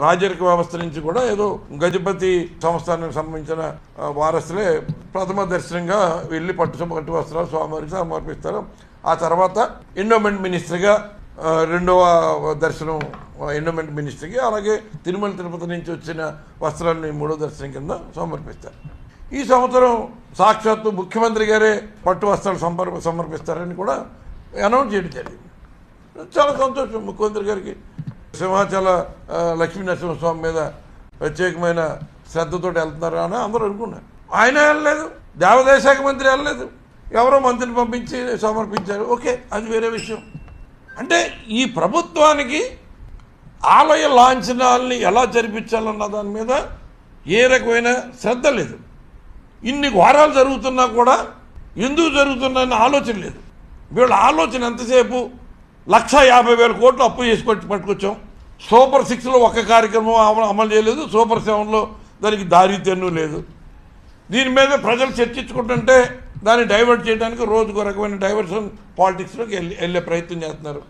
రాజరిక వ్యవస్థ నుంచి కూడా ఏదో గజపతి సంస్థానానికి సంబంధించిన వారసులే ప్రథమ దర్శనంగా వెళ్ళి పట్టు వస్త్రాలు స్వామివారికి సమర్పిస్తారు. ఆ తర్వాత ఎండోమెంట్ మినిస్టర్గా రెండవ దర్శనం ఎండోమెంట్ మినిస్టర్కి, అలాగే తిరుమల తిరుపతి నుంచి వచ్చిన వస్త్రాలని మూడో దర్శనం కింద సమర్పిస్తారు. ఈ సంవత్సరం సాక్షాత్తు ముఖ్యమంత్రి గారే పట్టు వస్త్రాలు సమర్పిస్తారని కూడా అనౌన్స్ చేయడం జరిగింది. చాలా సంతోషం. ముఖ్యమంత్రి గారికి సింహాచల లక్ష్మీనరసింహస్వామి మీద ప్రత్యేకమైన శ్రద్ధతో వెళ్తున్నారు అని అందరూ అనుకున్నారు. ఆయన వెళ్ళలేదు, దేవాదాయ శాఖ మంత్రి వెళ్ళలేదు, ఎవరో మంత్రిని పంపించి సమర్పించారు. ఓకే, అది వేరే విషయం. అంటే ఈ ప్రభుత్వానికి ఆలయ లాంఛనాల్ని ఎలా జరిపించాలన్న దాని మీద ఏ రకమైన శ్రద్ధ లేదు. ఇన్ని ఘోరాలు జరుగుతున్నా కూడా ఎందుకు జరుగుతున్నాయని ఆలోచన లేదు. వీళ్ళ ఆలోచన ఎంతసేపు 1,50,000 కోట్లు అప్పు చేసి పట్టుకొచ్చాం, సూపర్ 6లో ఒక్క కార్యక్రమం అమలు చేయలేదు, సూపర్ 7లో దానికి దారి తెన్ను లేదు. దీని మీద ప్రజలు చర్చించుకుంటుంటే దాన్ని డైవర్ట్ చేయడానికి రోజుకో రకమైన డైవర్షన్ పాలిటిక్స్లోకి వెళ్ళే ప్రయత్నం చేస్తున్నారు.